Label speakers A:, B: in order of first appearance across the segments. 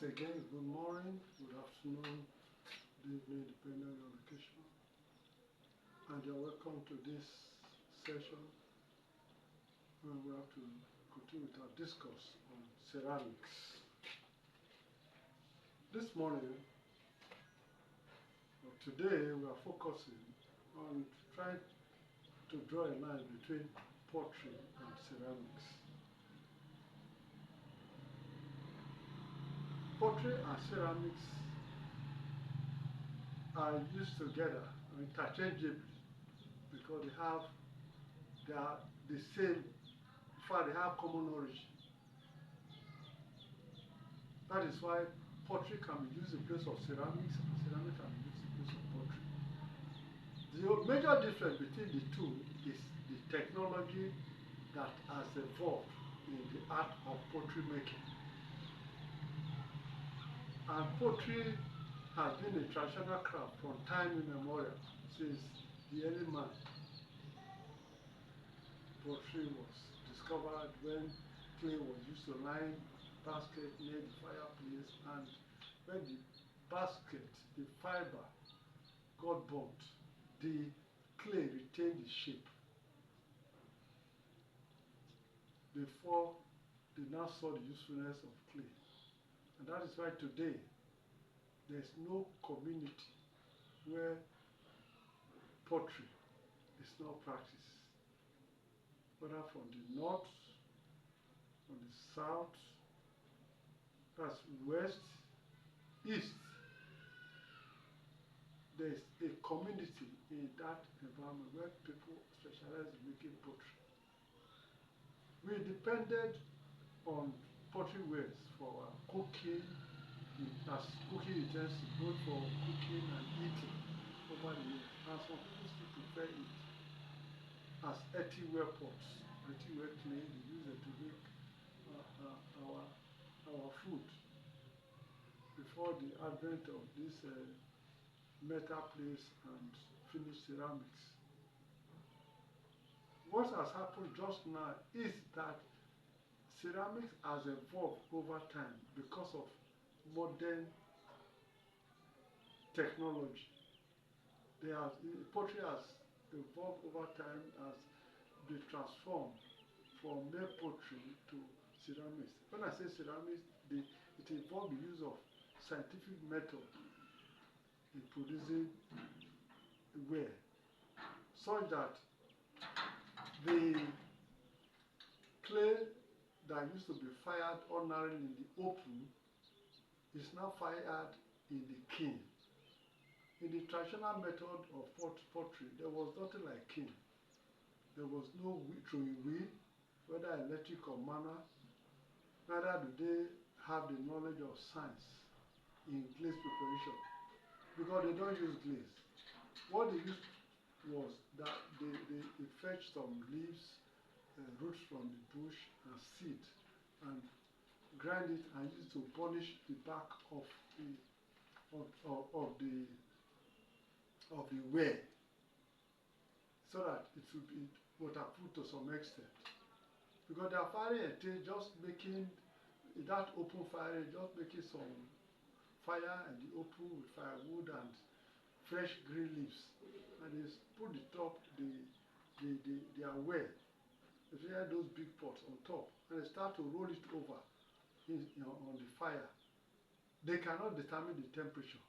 A: Once again, good morning, good afternoon, good evening, depending on your location. And you're welcome to this session where we have to continue with our discourse on ceramics. This morning, or today, we are focusing on trying to draw a line between pottery and ceramics. Pottery and ceramics are used together interchangeably because they are the same. In fact, they have common origin. That is why pottery can be used in place of ceramics, and ceramics can be used in place of pottery. The major difference between the two is the technology that has evolved in the art of pottery making. And pottery has been a traditional craft from time immemorial, since the early man. Pottery was discovered when clay was used to line basket near the fireplace, and when the basket, the fiber, got burnt, the clay retained its shape before they now saw the usefulness of clay. And that is why today there's no community where pottery is not practiced, whether from the north, from the south, that's west, east. There's a community in that environment where people specialize in making pottery. We depended on pottery wares for cooking, as cooking utensils, both for cooking and eating over the years. And some people still prefer it as earthenware pots, earthenware clay. They use it to make our food before the advent of this metal plates and finished ceramics. What has happened just now is that ceramics has evolved over time because of modern technology. Pottery has evolved over time, as been transformed from mere pottery to ceramics. When I say ceramics, it involves the use of scientific method in producing ware, such that the clay that used to be fired ordinarily in the open is now fired in the kiln. In the traditional method of pottery, there was nothing like kiln. There was no throwing wheel, whether electric or manual. Neither do they have the knowledge of science in glaze preparation, because they don't use glaze. What they used was that they fetched some leaves, roots from the bush, and seed, and grind it and use it to polish the back of the ware, so that it will be waterproof to some extent. Because their firing entails just making that open fire, just making some fire in the open with firewood and fresh green leaves, and they put the top, their ware, especially those big pots, on top, and they start to roll it over on the fire. They cannot determine the temperature,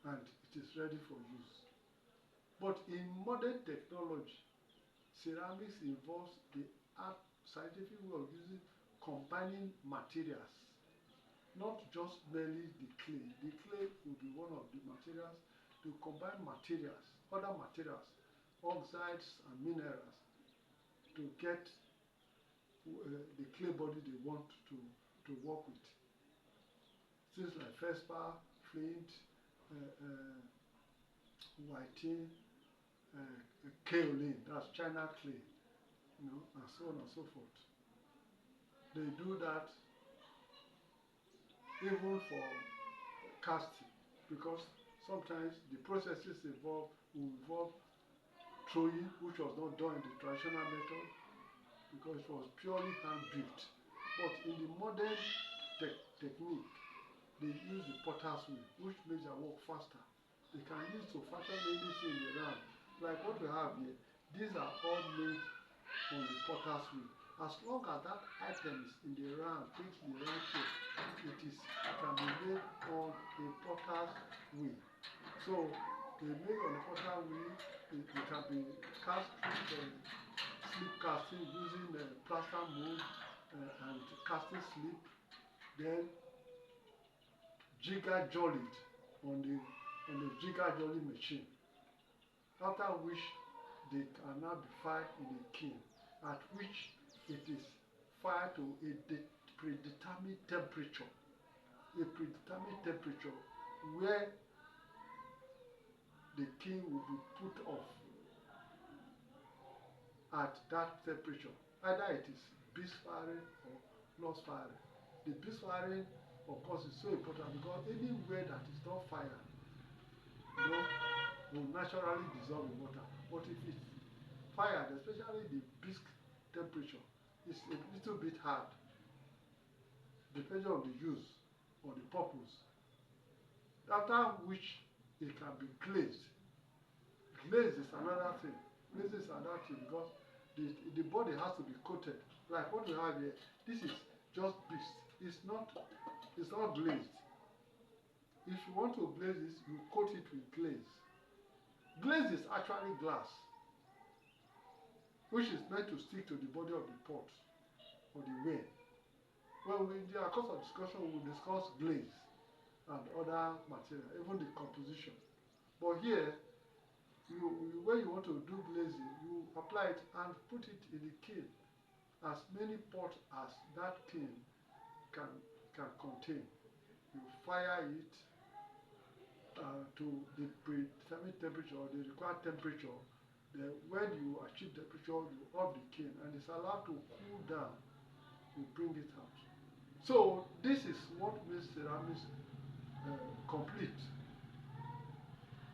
A: and it is ready for use. But in modern technology, ceramics involves the scientific way of combining materials, not just merely the clay. The clay will be one of the materials. To combine materials, other materials, oxides and minerals, to get the clay body they want to work with. Things like feldspar, flint, whiting, kaolin, that's China clay, and so on and so forth. They do that even for casting, because sometimes the processes will involve throwing, which was not done in the traditional method, because it was purely hand built. But in the modern technique, they use the potter's wheel, which makes their work faster. They can use to fashion anything in the round. Like what we have here, these are all made on the potter's wheel. As long as that item is in the round, takes the round shape, it can be made on a potter's wheel. So they make on the potter's wheel, it can be cast through slip casting using plaster mold and casting slip. Then jigger jolly it on the jigger jolly machine. After which they can now be fired in a kiln, at which it is fired to a predetermined temperature. A predetermined temperature where the kiln will be put off at that temperature. Either it is beast firing or lost firing. The beast firing, of course, is so important because anywhere that is not fired, will naturally dissolve in water. But if it's fired, especially the bisque temperature, is a little bit hard, depending on the use or the purpose. After which it can be glazed. Glaze is another thing. Glaze is another thing because the body has to be coated. Like what we have here, this is just bisque. It's not glazed. If you want to glaze this, you coat it with glaze. Glaze is actually glass, which is meant to stick to the body of the pot or the ware. Well, in the course of discussion, we will discuss glaze and other material, even the composition. But here, when you want to do glazing, you apply it and put it in the kiln. As many pots as that kiln can contain. You fire it to the predetermined temperature or the required temperature. Then when you achieve temperature, you off the kiln and it's allowed to cool down. You bring it out. So this is what makes ceramics complete.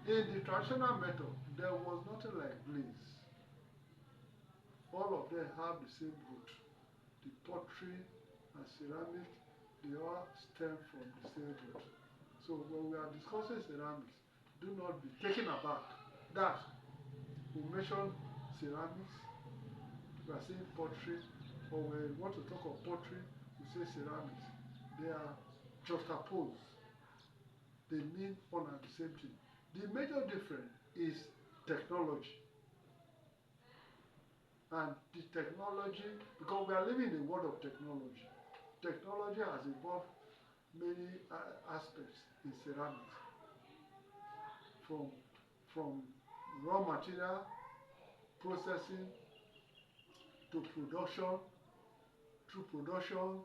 A: In the traditional method, there was nothing like glaze. All of them have the same root. The pottery and ceramic, they all stem from the same root. So when we are discussing ceramics, do not be taken aback that we mention ceramics, we are saying pottery, or when we want to talk of pottery, we say ceramics. They are juxtaposed. They mean one and the same thing. The major difference is technology. And the technology, because we are living in a world of technology. Technology has evolved many aspects in ceramics. From raw material, processing, to production, through production,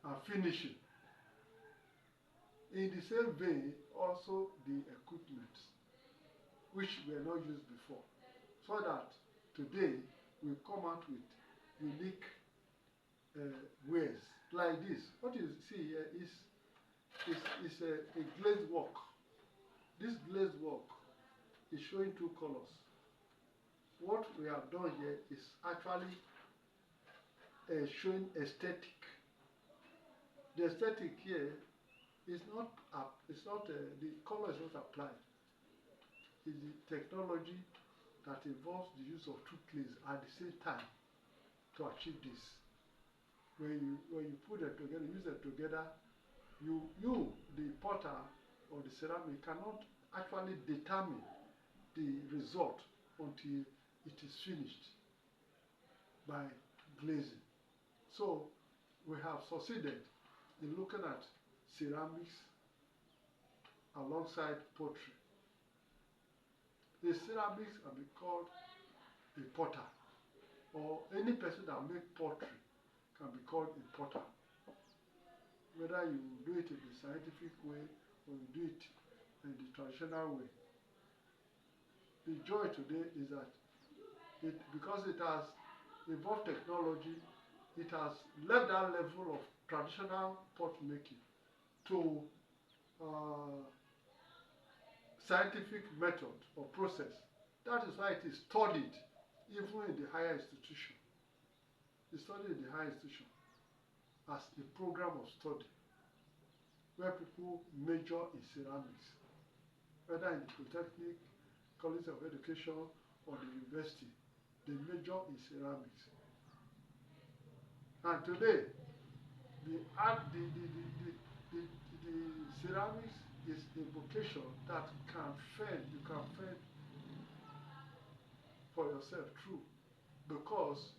A: and finishing. In the same vein, also the equipment, which were not used before. So that today we come out with unique wares like this. What you see here is a glazed work. This glazed work is showing two colors. What we have done here is actually showing aesthetic. The aesthetic here is not the color is not applied. It's the technology that involves the use of two clays at the same time to achieve this. When you put them together, use them together, you the potter or the ceramic cannot actually determine the result until it is finished by glazing. So we have succeeded in looking at ceramics alongside pottery. The ceramics can be called a potter, or any person that makes pottery can be called a potter. Whether you do it in the scientific way or you do it in the traditional way. The joy today is that because it has evolved technology, it has left that level of traditional pot making to scientific method or process. That is why it is studied even in the higher institution. It's studied in the higher institution. as a program of study where people major in ceramics, whether in the Polytechnic, College of Education, or the university. They major in ceramics. And today, the ceramics is a vocation that you can fend for yourself through, because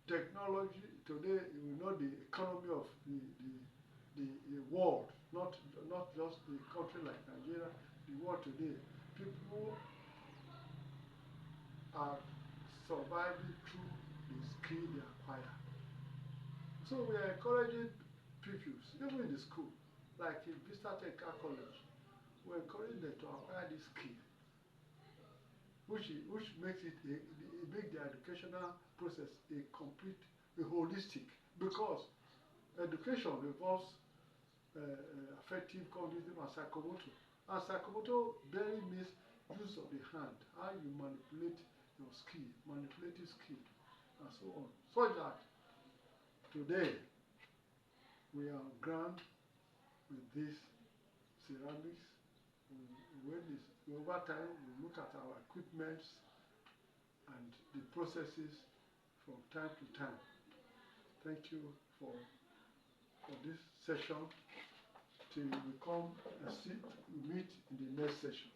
A: technology today, you know, the economy of the world, not just the country like Nigeria, the world today, people are surviving through the skill they acquire. So we are encouraging pupils, even in the school, like in Vista Technical College, we're encouraging them to acquire this skill, which makes it make the educational process a holistic, because education involves affective, cognitive, and psychomotor. And psychomotor barely means use of the hand, how you manipulate your skill, manipulative skill, and so on. So that today we are on ground with this ceramics. Over time, we look at our equipments and the processes from time to time. Thank you for this session. Till we come and we meet in the next session.